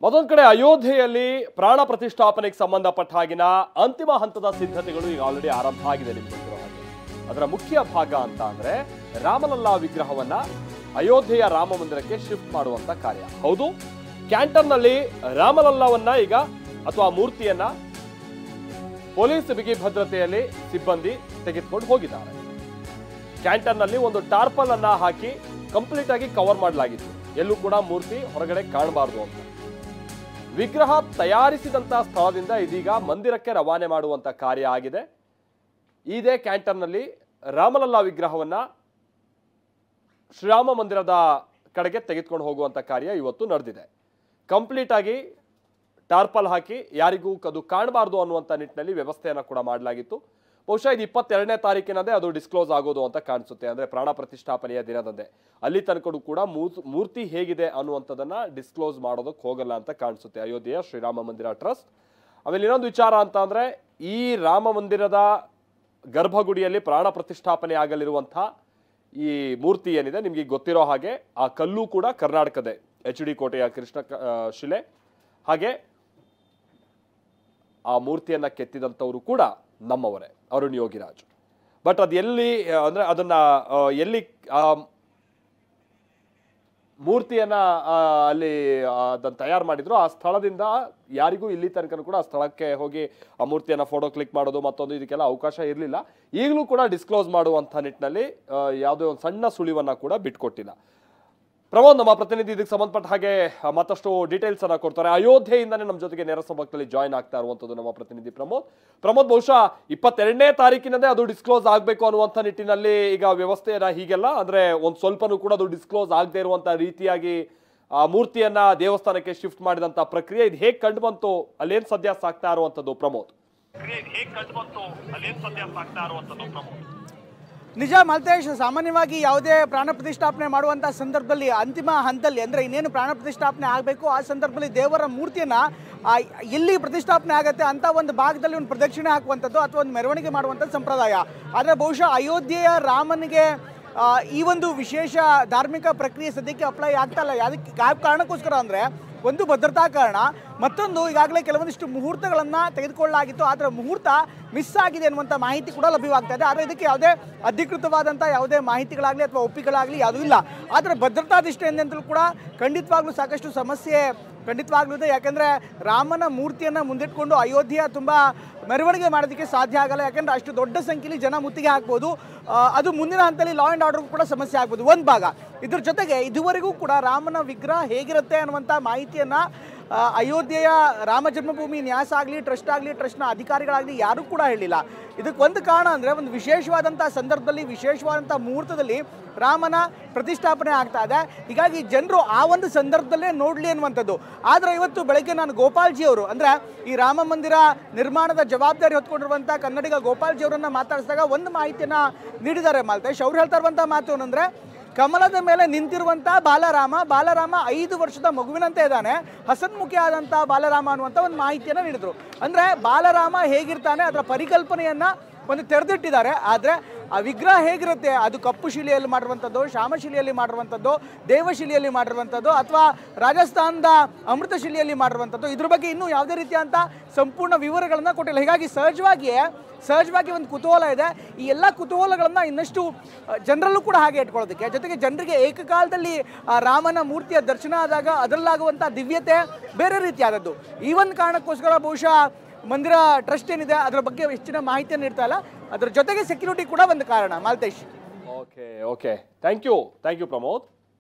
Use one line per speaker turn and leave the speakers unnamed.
ಮತ್ತೊಂದು ಕಡೆ ಅಯೋಧ್ಯೆಯಲ್ಲಿ ಪ್ರಾಣ ಪ್ರತಿಷ್ಠಾಪನೆಗೆ ಸಂಬಂಧಪಟ್ಟ ಹಾಗಿನ ಅಂತಿಮ ಹಂತದ ಸಿದ್ಧತೆಗಳು ಈಗ ಆಲ್ರೆಡಿ ಆರಂಭ ಆಗಿದೆ ನಿಮ್ಗೆ ಗೊತ್ತಿರೋ ಹಾಗೆ. ಅದರ ಮುಖ್ಯ ಭಾಗ ಅಂತ ಅಂದ್ರೆ ರಾಮಲಲ್ಲಾ ವಿಗ್ರಹವನ್ನ ಅಯೋಧ್ಯೆಯ ರಾಮ ಮಂದಿರಕ್ಕೆ ಶಿಫ್ಟ್ ಮಾಡುವಂತ ಕಾರ್ಯ. ಹೌದು, ಕ್ಯಾಂಟನ್ನಲ್ಲಿ ರಾಮಲಲ್ಲಾವನ್ನ ಈಗ ಅಥವಾ ಮೂರ್ತಿಯನ್ನ ಪೊಲೀಸ್ ಬಿಗಿ ಭದ್ರತೆಯಲ್ಲಿ ಸಿಬ್ಬಂದಿ ತೆಗೆದುಕೊಂಡು ಹೋಗಿದ್ದಾರೆ. ಕ್ಯಾಂಟನ್ನಲ್ಲಿ ಒಂದು ಟಾರ್ಪಲ್ ಅನ್ನ ಹಾಕಿ ಕಂಪ್ಲೀಟ್ ಆಗಿ ಕವರ್ ಮಾಡಲಾಗಿತ್ತು, ಎಲ್ಲೂ ಕೂಡ ಮೂರ್ತಿ ಹೊರಗಡೆ ಕಾಣಬಾರದು ಅಂತ. ವಿಗ್ರಹ ತಯಾರಿಸಿದಂತ ಸ್ಥಳದಿಂದ ಇದೀಗ ಮಂದಿರಕ್ಕೆ ರವಾನೆ ಮಾಡುವಂತ ಕಾರ್ಯ ಆಗಿದೆ. ಇದೇ ಕ್ಯಾಂಟನ್ನಲ್ಲಿ ರಾಮಲಲ್ಲಾ ವಿಗ್ರಹವನ್ನ ಶ್ರೀರಾಮ ಮಂದಿರದ ಕಡೆಗೆ ತೆಗೆದುಕೊಂಡು ಹೋಗುವಂತ ಕಾರ್ಯ ಇವತ್ತು ನಡೆದಿದೆ. ಕಂಪ್ಲೀಟ್ ಆಗಿ ಟಾರ್ಪಲ್ ಹಾಕಿ ಯಾರಿಗೂ ಅದು ಕಾಣಬಾರ್ದು ಅನ್ನುವಂಥ ನಿಟ್ಟಿನಲ್ಲಿ ವ್ಯವಸ್ಥೆಯನ್ನು ಕೂಡ ಮಾಡಲಾಗಿತ್ತು. ಬಹುಶಃ ಇದು 22ನೇ ತಾರೀಕಿನದೇ ಅದು ಡಿಸ್ಕ್ಲೋಸ್ ಆಗೋದು ಅಂತ ಕಾಣಿಸುತ್ತೆ. ಅಂದರೆ ಪ್ರಾಣ ಪ್ರತಿಷ್ಠಾಪನೆಯ ದಿನದಂದೇ ಅಲ್ಲಿ ತನಕ ಕೂಡ ಮೂರ್ತಿ ಹೇಗಿದೆ ಅನ್ನುವಂಥದ್ದನ್ನು ಡಿಸ್ಕ್ಲೋಸ್ ಮಾಡೋದಕ್ಕೆ ಹೋಗಲ್ಲ ಅಂತ ಕಾಣಿಸುತ್ತೆ ಅಯೋಧ್ಯೆಯ ಶ್ರೀರಾಮ ಮಂದಿರ ಟ್ರಸ್ಟ್. ಆಮೇಲೆ ಇನ್ನೊಂದು ವಿಚಾರ ಅಂತ ಅಂದರೆ, ಈ ರಾಮ ಮಂದಿರದ ಗರ್ಭಗುಡಿಯಲ್ಲಿ ಪ್ರಾಣ ಪ್ರತಿಷ್ಠಾಪನೆ ಆಗಲಿರುವಂಥ ಈ ಮೂರ್ತಿ ಏನಿದೆ ನಿಮಗೆ ಗೊತ್ತಿರೋ ಹಾಗೆ, ಆ ಕಲ್ಲು ಕೂಡ ಕರ್ನಾಟಕದ HD ಕೋಟೆಯ ಕೃಷ್ಣ ಶಿಲೆ. ಹಾಗೆ ಆ ಮೂರ್ತಿಯನ್ನ ಕೆತ್ತಿದಂಥವರು ಕೂಡ ನಮ್ಮವರೇ, ಅರುಣ್ ಯೋಗಿರಾಜ್. ಬಟ್ ಅದು ಎಲ್ಲಿ ಅಂದ್ರೆ ಅದನ್ನ ಎಲ್ಲಿ ಮೂರ್ತಿಯನ್ನ ಅಲ್ಲಿ ಅದನ್ನು ತಯಾರು ಮಾಡಿದ್ರು ಆ ಸ್ಥಳದಿಂದ ಯಾರಿಗೂ ಇಲ್ಲಿ ತನಕ ಕೂಡ ಆ ಸ್ಥಳಕ್ಕೆ ಹೋಗಿ ಆ ಮೂರ್ತಿಯನ್ನ ಫೋಟೋ ಕ್ಲಿಕ್ ಮಾಡೋದು ಮತ್ತೊಂದು ಇದಕ್ಕೆಲ್ಲ ಅವಕಾಶ ಇರಲಿಲ್ಲ. ಈಗಲೂ ಕೂಡ ಡಿಸ್ಕ್ಲೋಸ್ ಮಾಡುವಂಥ ನಿಟ್ಟಿನಲ್ಲಿ ಯಾವುದೇ ಒಂದು ಸಣ್ಣ ಸುಳಿವನ್ನ ಕೂಡ ಬಿಟ್ಕೊಟ್ಟಿಲ್ಲ. ಪ್ರಮೋದ್, ನಮ್ಮ ಪ್ರತಿನಿಧಿ ಇದಕ್ಕೆ ಸಂಬಂಧಪಟ್ಟ ಹಾಗೆ ಮತ್ತಷ್ಟು ಡೀಟೇಲ್ಸ್ ಅನ್ನ ಕೊಡ್ತಾರೆ. ಅಯೋಧ್ಯೆಯಿಂದನೇ ನಮ್ಮ ಜೊತೆಗೆ ನೇರ ಸಂಪರ್ಕದಲ್ಲಿ ಜಾಯ್ನ್ ಆಗ್ತಾ ಇರುವಂತದ್ದು ನಮ್ಮ ಪ್ರತಿನಿಧಿ ಪ್ರಮೋದ್, ಬಹುಶಃ 22ನೇ ತಾರೀಕಿನದೇ ಅದು ಡಿಸ್ಕ್ಲೋಸ್ ಆಗಬೇಕು ಅನ್ನುವಂಥ ನಿಟ್ಟಿನಲ್ಲಿ ಈಗ ವ್ಯವಸ್ಥೆಯನ್ನ ಹೀಗೆಲ್ಲ ಅಂದ್ರೆ ಒಂದು ಸ್ವಲ್ಪನೂ ಕೂಡ ಅದು ಡಿಸ್ಕ್ಲೋಸ್ ಆಗದೆ ಇರುವಂತ ರೀತಿಯಾಗಿ ಆ ಮೂರ್ತಿಯನ್ನ ದೇವಸ್ಥಾನಕ್ಕೆ ಶಿಫ್ಟ್ ಮಾಡಿದಂತ ಪ್ರಕ್ರಿಯೆ ಇದು ಹೇಗೆ ಕಂಡು ಬಂತು, ಅಲ್ಲೇನ್ ಸದ್ಯ ಸಾಗ್ತಾ ಇರುವಂತದ್ದು ಪ್ರಮೋದ್?
ನಿಜ ಮಲ್ತೇಶ್, ಸಾಮಾನ್ಯವಾಗಿ ಯಾವುದೇ ಪ್ರಾಣ ಪ್ರತಿಷ್ಠಾಪನೆ ಮಾಡುವಂಥ ಸಂದರ್ಭದಲ್ಲಿ ಅಂತಿಮ ಹಂತದಲ್ಲಿ ಅಂದರೆ ಇನ್ನೇನು ಪ್ರಾಣ ಪ್ರತಿಷ್ಠಾಪನೆ ಆಗಬೇಕು ಆ ಸಂದರ್ಭದಲ್ಲಿ ದೇವರ ಮೂರ್ತಿಯನ್ನು ಎಲ್ಲಿ ಪ್ರತಿಷ್ಠಾಪನೆ ಆಗುತ್ತೆ ಅಂತ ಒಂದು ಭಾಗದಲ್ಲಿ ಒಂದು ಪ್ರದಕ್ಷಿಣೆ ಹಾಕುವಂಥದ್ದು ಅಥವಾ ಒಂದು ಮೆರವಣಿಗೆ ಮಾಡುವಂಥದ್ದು ಸಂಪ್ರದಾಯ. ಆದರೆ ಬಹುಶಃ ಅಯೋಧ್ಯೆಯ ರಾಮನಿಗೆ ಈ ಒಂದು ವಿಶೇಷ ಧಾರ್ಮಿಕ ಪ್ರಕ್ರಿಯೆ ಸದ್ಯಕ್ಕೆ ಅಪ್ಲೈ ಆಗ್ತಾ ಇಲ್ಲ. ಅದಕ್ಕೆ ಯಾವ ಕಾರಣಕ್ಕೋಸ್ಕರ ಅಂದರೆ, ಒಂದು ಭದ್ರತಾ ಕಾರಣ, ಮತ್ತೊಂದು ಈಗಾಗಲೇ ಕೆಲವೊಂದಿಷ್ಟು ಮುಹೂರ್ತಗಳನ್ನು ತೆಗೆದುಕೊಳ್ಳಲಾಗಿತ್ತು, ಆದರೆ ಮುಹೂರ್ತ ಮಿಸ್ ಆಗಿದೆ ಅನ್ನುವಂಥ ಮಾಹಿತಿ ಕೂಡ ಲಭ್ಯವಾಗ್ತಾ ಇದೆ. ಆದರೆ ಇದಕ್ಕೆ ಯಾವುದೇ ಅಧಿಕೃತವಾದಂಥ ಯಾವುದೇ ಮಾಹಿತಿಗಳಾಗಲಿ ಅಥವಾ ಒಪ್ಪಿಗೆಗಳಾಗಲಿ ಯಾವುದೂ ಇಲ್ಲ. ಆದರೆ ಭದ್ರತಾ ದೃಷ್ಟಿಯಿಂದಲೂ ಕೂಡ ಖಂಡಿತವಾಗ್ಲೂ ಸಾಕಷ್ಟು ಸಮಸ್ಯೆ ಖಂಡಿತವಾಗ್ಲೂ ಇದೆ. ಯಾಕೆಂದರೆ ರಾಮನ ಮೂರ್ತಿಯನ್ನು ಮುಂದಿಟ್ಕೊಂಡು ಅಯೋಧ್ಯೆಯ ತುಂಬ ಮೆರವಣಿಗೆ ಮಾಡೋದಕ್ಕೆ ಸಾಧ್ಯ ಆಗಲ್ಲ. ಯಾಕೆಂದರೆ ಅಷ್ಟು ದೊಡ್ಡ ಸಂಖ್ಯೆಯಲ್ಲಿ ಜನ ಮುತ್ತಿಗೆ ಹಾಕ್ಬೋದು, ಅದು ಮುಂದಿನ ಹಂತದಲ್ಲಿ ಲಾ ಆ್ಯಂಡ್ ಆರ್ಡರ್ಗೂ ಕೂಡ ಸಮಸ್ಯೆ ಆಗ್ಬೋದು ಒಂದು ಭಾಗ. ಇದ್ರ ಜೊತೆಗೆ ಇದುವರೆಗೂ ಕೂಡ ರಾಮನ ವಿಗ್ರಹ ಹೇಗಿರುತ್ತೆ ಅನ್ನುವಂಥ ಮಾಹಿತಿಯನ್ನು ಅಯೋಧ್ಯೆಯ ರಾಮ ಜನ್ಮಭೂಮಿ ನ್ಯಾಸ ಆಗಲಿ ಟ್ರಸ್ಟ್ನ ಅಧಿಕಾರಿಗಳಾಗಲಿ ಯಾರೂ ಕೂಡ ಹೇಳಿಲ್ಲ. ಇದಕ್ಕೆ ಒಂದು ಕಾರಣ ಅಂದರೆ, ಒಂದು ವಿಶೇಷವಾದಂಥ ಸಂದರ್ಭದಲ್ಲಿ ವಿಶೇಷವಾದಂಥ ಮುಹೂರ್ತದಲ್ಲಿ ರಾಮನ ಪ್ರತಿಷ್ಠಾಪನೆ ಆಗ್ತಾ ಇದೆ. ಹೀಗಾಗಿ ಜನರು ಆ ಒಂದು ಸಂದರ್ಭದಲ್ಲೇ ನೋಡಲಿ ಅನ್ನುವಂಥದ್ದು. ಆದರೆ ಇವತ್ತು ಬೆಳಗ್ಗೆ ನಾನು ಗೋಪಾಲ್ಜಿ ಅವರು, ಅಂದರೆ ಈ ರಾಮ ಮಂದಿರ ನಿರ್ಮಾಣದ ಜವಾಬ್ದಾರಿ ಹೊತ್ಕೊಂಡಿರುವಂಥ ಕನ್ನಡಿಗ ಗೋಪಾಲ್ಜಿ ಅವರನ್ನು ಮಾತಾಡಿಸಿದಾಗ ಒಂದು ಮಾಹಿತಿಯನ್ನು ನೀಡಿದ್ದಾರೆ ಮಾಲ್ತೇಶ್. ಅವ್ರು ಹೇಳ್ತಾ ಇರುವಂಥ ಮಾತು ಏನಂದರೆ, ಕಮಲದ ಮೇಲೆ ನಿಂತಿರುವಂಥ ಬಾಲರಾಮ 5 ವರ್ಷದ ಮಗುವಿನಂತೆ ಇದ್ದಾನೆ, ಹಸನ್ಮುಖಿ ಆದಂಥ ಬಾಲರಾಮ ಅನ್ನುವಂಥ ಒಂದು ಮಾಹಿತಿಯನ್ನು ನೀಡಿದರು. ಅಂದರೆ ಬಾಲರಾಮ ಹೇಗಿರ್ತಾನೆ ಅದರ ಪರಿಕಲ್ಪನೆಯನ್ನು ಒಂದು ತೆರೆದಿಟ್ಟಿದ್ದಾರೆ. ಆದರೆ ಆ ವಿಗ್ರಹ ಹೇಗಿರುತ್ತೆ, ಅದು ಕಪ್ಪು ಶಿಲೆಯಲ್ಲಿ ಮಾಡಿರುವಂಥದ್ದು, ಶ್ಯಾಮಶಿಲೆಯಲ್ಲಿ ಮಾಡಿರುವಂಥದ್ದು, ದೇವಶಿಲೆಯಲ್ಲಿ ಮಾಡಿರುವಂಥದ್ದು ಅಥವಾ ರಾಜಸ್ಥಾನದ ಅಮೃತ ಶಿಲೆಯಲ್ಲಿ ಮಾಡಿರುವಂಥದ್ದು, ಇದ್ರ ಬಗ್ಗೆ ಇನ್ನೂ ಯಾವುದೇ ರೀತಿಯಾದಂಥ ಸಂಪೂರ್ಣ ವಿವರಗಳನ್ನು ಕೊಟ್ಟಿಲ್ಲ. ಹೀಗಾಗಿ ಸಹಜವಾಗಿ ಒಂದು ಕುತೂಹಲ ಇದೆ. ಈ ಎಲ್ಲ ಕುತೂಹಲಗಳನ್ನು ಇನ್ನಷ್ಟು ಜನರಲ್ಲೂ ಕೂಡ ಹಾಗೆ ಇಟ್ಕೊಳ್ಳೋದಕ್ಕೆ, ಜೊತೆಗೆ ಜನರಿಗೆ ಏಕಕಾಲದಲ್ಲಿ ರಾಮನ ಮೂರ್ತಿಯ ದರ್ಶನ ಆದಾಗ ಅದರಲ್ಲಾಗುವಂಥ ದಿವ್ಯತೆ ಬೇರೆ ರೀತಿಯಾದದ್ದು. ಈ ಒಂದು ಕಾರಣಕ್ಕೋಸ್ಕರ ಬಹುಶಃ ಮಂದಿರ ಟ್ರಸ್ಟ್ ಏನಿದೆ ಅದರ ಬಗ್ಗೆ ಹೆಚ್ಚಿನ ಮಾಹಿತಿಯನ್ನು ನೀಡ್ತಾ ಇಲ್ಲ. ಅದರ ಜೊತೆಗೆ ಸೆಕ್ಯೂರಿಟಿ ಕೂಡ ಒಂದು ಕಾರಣ Maltesh.
Okay thank you Pramod.